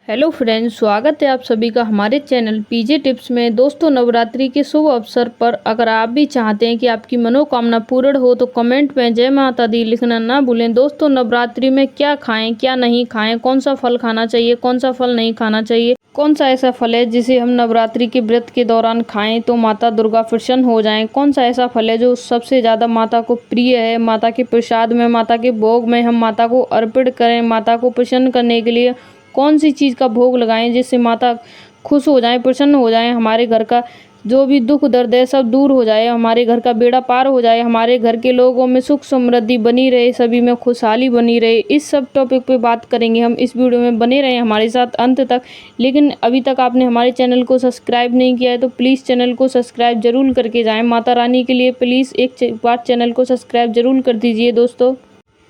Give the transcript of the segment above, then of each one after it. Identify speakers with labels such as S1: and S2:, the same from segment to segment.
S1: Hello friends, स्वागत है आप सभी का हमारे चैनल पीजे टिप्स में। दोस्तों, नवरात्रि के शुभ अवसर पर अगर आप भी चाहते हैं कि आपकी मनोकामना पूर्ण हो तो कमेंट में जय माता दी लिखना ना भूलें। दोस्तों, नवरात्रि में क्या खाएं क्या नहीं खाएं, कौन सा फल खाना चाहिए, कौन सा फल नहीं खाना चाहिए, कौन सा ऐसा फल है जिसे हम नवरात्रि के व्रत के दौरान खाएं तो माता दुर्गा प्रसन्न हो जाएं, कौन सा ऐसा फल है जो सबसे ज़्यादा माता को प्रिय है, माता के प्रसाद में, माता के भोग में हम माता को अर्पित करें, माता को प्रसन्न करने के लिए कौन सी चीज़ का भोग लगाएं जिससे माता खुश हो जाए, प्रसन्न हो जाए, हमारे घर का जो भी दुख दर्द है सब दूर हो जाए, हमारे घर का बेड़ा पार हो जाए, हमारे घर के लोगों में सुख समृद्धि बनी रहे, सभी में खुशहाली बनी रहे। इस सब टॉपिक पे बात करेंगे हम इस वीडियो में, बने रहें हमारे साथ अंत तक। लेकिन अभी तक आपने हमारे चैनल को सब्सक्राइब नहीं किया है तो प्लीज़ चैनल को सब्सक्राइब जरूर करके जाएँ। माता रानी के लिए प्लीज़ एक बार चैनल को सब्सक्राइब जरूर कर दीजिए।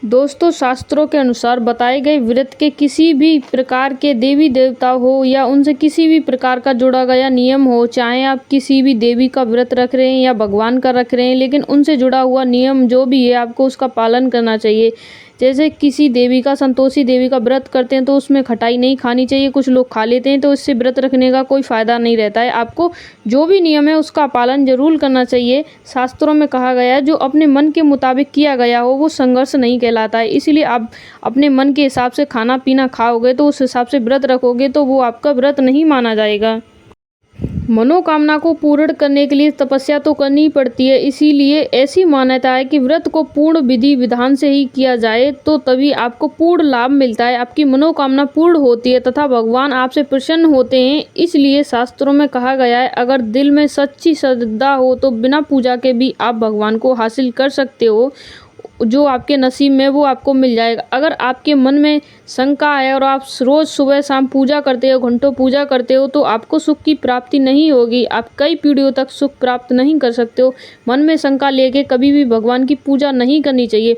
S1: दोस्तों, शास्त्रों के अनुसार बताए गए व्रत के किसी भी प्रकार के देवी देवता हो या उनसे किसी भी प्रकार का जुड़ा गया नियम हो, चाहे आप किसी भी देवी का व्रत रख रहे हैं या भगवान का रख रहे हैं, लेकिन उनसे जुड़ा हुआ नियम जो भी है आपको उसका पालन करना चाहिए। जैसे किसी देवी का, संतोषी देवी का व्रत करते हैं तो उसमें खटाई नहीं खानी चाहिए, कुछ लोग खा लेते हैं, तो इससे व्रत रखने का कोई फ़ायदा नहीं रहता है। आपको जो भी नियम है उसका पालन जरूर करना चाहिए। शास्त्रों में कहा गया है जो अपने मन के मुताबिक किया गया हो वो संघर्ष नहीं कहलाता है। इसीलिए आप अपने मन के हिसाब से खाना पीना खाओगे तो उस हिसाब से व्रत रखोगे तो वो आपका व्रत नहीं माना जाएगा। मनोकामना को पूर्ण करने के लिए तपस्या तो करनी पड़ती है, इसीलिए ऐसी मान्यता है कि व्रत को पूर्ण विधि विधान से ही किया जाए तो तभी आपको पूर्ण लाभ मिलता है, आपकी मनोकामना पूर्ण होती है तथा भगवान आपसे प्रसन्न होते हैं। इसलिए शास्त्रों में कहा गया है अगर दिल में सच्ची श्रद्धा हो तो बिना पूजा के भी आप भगवान को हासिल कर सकते हो, जो आपके नसीब में वो आपको मिल जाएगा। अगर आपके मन में शंका है और आप रोज़ सुबह शाम पूजा करते हो, घंटों पूजा करते हो, तो आपको सुख की प्राप्ति नहीं होगी, आप कई पीढ़ियों तक सुख प्राप्त नहीं कर सकते हो। मन में शंका लेके कभी भी भगवान की पूजा नहीं करनी चाहिए।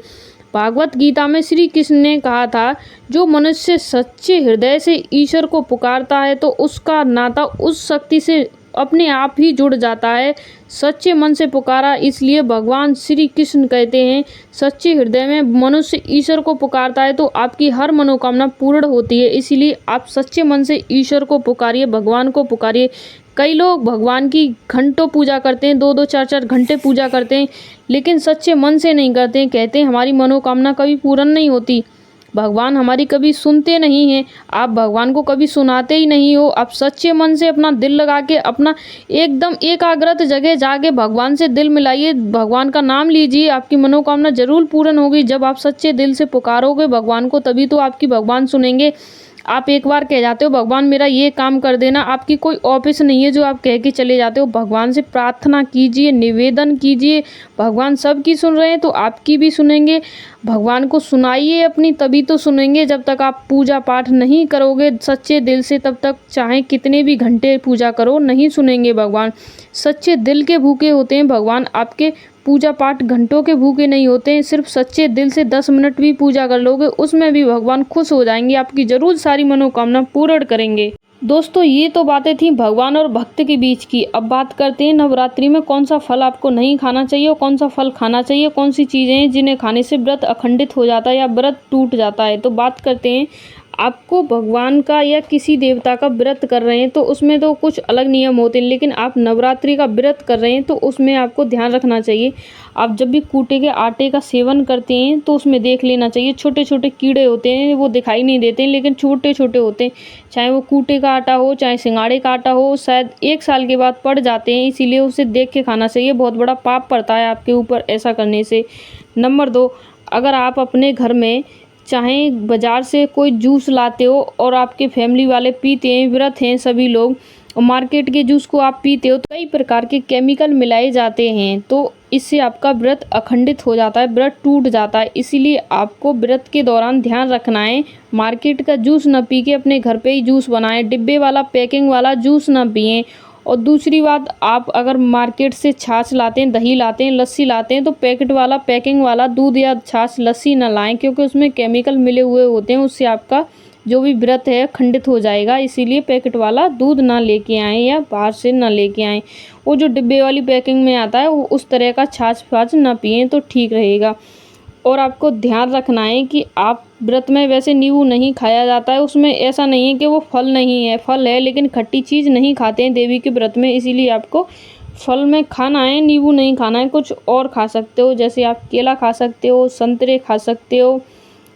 S1: भागवत गीता में श्री कृष्ण ने कहा था जो मनुष्य सच्चे हृदय से ईश्वर को पुकारता है तो उसका नाता उस शक्ति से अपने आप ही जुड़ जाता है। सच्चे मन से पुकारा, इसलिए भगवान श्री कृष्ण कहते हैं सच्चे हृदय में मनुष्य ईश्वर को पुकारता है तो आपकी हर मनोकामना पूर्ण होती है। इसीलिए आप सच्चे मन से ईश्वर को पुकारिए, भगवान को पुकारिए। कई लोग भगवान की घंटों पूजा करते हैं, 2-2 4-4 घंटे पूजा करते हैं, लेकिन सच्चे मन से नहीं करते हैं। कहते हैं हमारी मनोकामना कभी पूर्ण नहीं होती, भगवान हमारी कभी सुनते नहीं हैं। आप भगवान को कभी सुनाते ही नहीं हो। आप सच्चे मन से अपना दिल लगा के, अपना एकदम एकाग्रत जगह जाके भगवान से दिल मिलाइए, भगवान का नाम लीजिए, आपकी मनोकामना जरूर पूर्ण होगी। जब आप सच्चे दिल से पुकारोगे भगवान को तभी तो आपकी भगवान सुनेंगे। आप एक बार कह जाते हो भगवान मेरा ये काम कर देना, आपकी कोई ऑफिस नहीं है जो आप कह के चले जाते हो। भगवान से प्रार्थना कीजिए, निवेदन कीजिए, भगवान सबकी सुन रहे हैं तो आपकी भी सुनेंगे। भगवान को सुनाइए अपनी, तभी तो सुनेंगे। जब तक आप पूजा पाठ नहीं करोगे सच्चे दिल से, तब तक चाहे कितने भी घंटे पूजा करो नहीं सुनेंगे भगवान। सच्चे दिल के भूखे होते हैं भगवान, आपके पूजा पाठ घंटों के भूखे नहीं होते हैं। सिर्फ सच्चे दिल से 10 मिनट भी पूजा कर लोगे उसमें भी भगवान खुश हो जाएंगे, आपकी जरूर सारी मनोकामना पूर्ण करेंगे। दोस्तों, ये तो बातें थी भगवान और भक्त के बीच की। अब बात करते हैं नवरात्रि में कौन सा फल आपको नहीं खाना चाहिए और कौन सा फल खाना चाहिए, कौन सी चीज़ें हैं जिन्हें खाने से व्रत अखंडित हो जाता है या व्रत टूट जाता है। तो बात करते हैं, आपको भगवान का या किसी देवता का व्रत कर रहे हैं तो उसमें तो कुछ अलग नियम होते हैं, लेकिन आप नवरात्रि का व्रत कर रहे हैं तो उसमें आपको ध्यान रखना चाहिए। आप जब भी कूटे के आटे का सेवन करते हैं तो उसमें देख लेना चाहिए छोटे छोटे कीड़े होते हैं, वो दिखाई नहीं देते हैं लेकिन छोटे छोटे होते हैं। चाहे वो कूटे का आटा हो चाहे सिंगाड़े का आटा हो, शायद 1 साल के बाद पड़ जाते हैं, इसीलिए उसे देख के खाना चाहिए। बहुत बड़ा पाप पड़ता है आपके ऊपर ऐसा करने से। नंबर 2, अगर आप अपने घर में चाहे बाज़ार से कोई जूस लाते हो और आपके फैमिली वाले पीते हैं, व्रत हैं सभी लोग, और मार्केट के जूस को आप पीते हो तो कई प्रकार के केमिकल मिलाए जाते हैं, तो इससे आपका व्रत अखंडित हो जाता है, व्रत टूट जाता है। इसीलिए आपको व्रत के दौरान ध्यान रखना है, मार्केट का जूस न पी के अपने घर पे ही जूस बनाएं, डिब्बे वाला पैकिंग वाला जूस न पिएं। और दूसरी बात, आप अगर मार्केट से छाछ लाते हैं, दही लाते हैं, लस्सी लाते हैं तो पैकेट वाला, पैकिंग वाला दूध या छाछ लस्सी ना लाएं, क्योंकि उसमें केमिकल मिले हुए होते हैं, उससे आपका जो भी व्रत है खंडित हो जाएगा। इसीलिए पैकेट वाला दूध ना लेके आएँ या बाहर से ना लेके आएँ। वो जो डिब्बे वाली पैकिंग में आता है वो उस तरह का छाछ फाछ ना पिएं तो ठीक रहेगा। और आपको ध्यान रखना है कि आप व्रत में वैसे नींबू नहीं खाया जाता है, उसमें ऐसा नहीं है कि वो फल नहीं है, फल है लेकिन खट्टी चीज़ नहीं खाते हैं देवी के व्रत में, इसीलिए आपको फल में खाना है, नींबू नहीं खाना है। कुछ और खा सकते हो, जैसे आप केला खा सकते हो, संतरे खा सकते हो,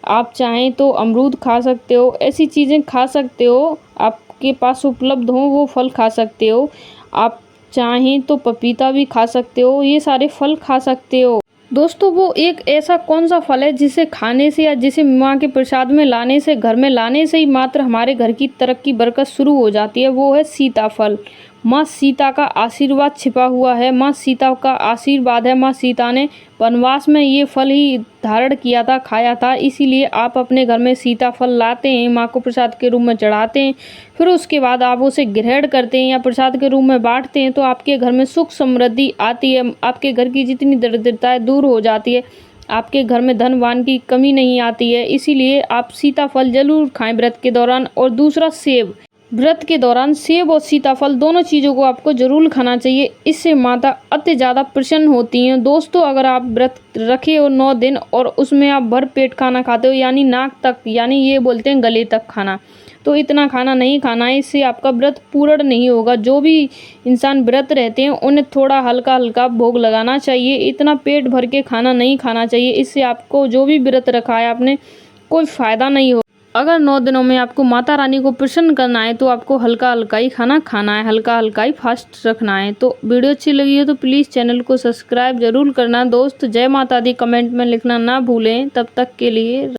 S1: आप चाहें तो अमरूद खा सकते हो, ऐसी चीज़ें खा सकते हो, आपके पास उपलब्ध हो वो फल खा सकते हो। आप चाहें तो पपीता भी खा सकते हो, ये सारे फल खा सकते हो। दोस्तों वो एक ऐसा कौन सा फल है जिसे खाने से या जिसे माँ के प्रसाद में लाने से, घर में लाने से ही मात्र हमारे घर की तरक्की बरकत शुरू हो जाती है, वो है सीताफल। माँ सीता का आशीर्वाद छिपा हुआ है, माँ सीता का आशीर्वाद है, माँ सीता ने वनवास में ये फल ही धारण किया था, खाया था, इसीलिए आप अपने घर में सीताफल लाते हैं, माँ को प्रसाद के रूप में चढ़ाते हैं, फिर उसके बाद आप उसे ग्रहण करते हैं या प्रसाद के रूप में बांटते हैं, तो आपके घर में सुख समृद्धि आती है, आपके घर की जितनी दरिद्रता है दूर हो जाती है, आपके घर में धनवान की कमी नहीं आती है। इसीलिए आप सीताफल जरूर खाएं व्रत के दौरान। और दूसरा सेब, व्रत के दौरान सेब और सीताफल दोनों चीज़ों को आपको जरूर खाना चाहिए, इससे माता अति ज़्यादा प्रसन्न होती हैं। दोस्तों अगर आप व्रत रखे हो 9 दिन और उसमें आप भर पेट खाना खाते हो, यानी नाक तक, यानी ये बोलते हैं गले तक खाना, तो इतना खाना नहीं खाना है, इससे आपका व्रत पूर्ण नहीं होगा। जो भी इंसान व्रत रहते हैं उन्हें थोड़ा हल्का हल्का भोग लगाना चाहिए, इतना पेट भर के खाना नहीं खाना चाहिए, इससे आपको जो भी व्रत रखा है आपने कोई फ़ायदा नहीं हो। अगर 9 दिनों में आपको माता रानी को प्रसन्न करना है तो आपको हल्का हल्का ही खाना खाना है, हल्का हल्का ही फास्ट रखना है। तो वीडियो अच्छी लगी है तो प्लीज़ चैनल को सब्सक्राइब जरूर करना। दोस्त जय माता दी कमेंट में लिखना ना भूलें। तब तक के लिए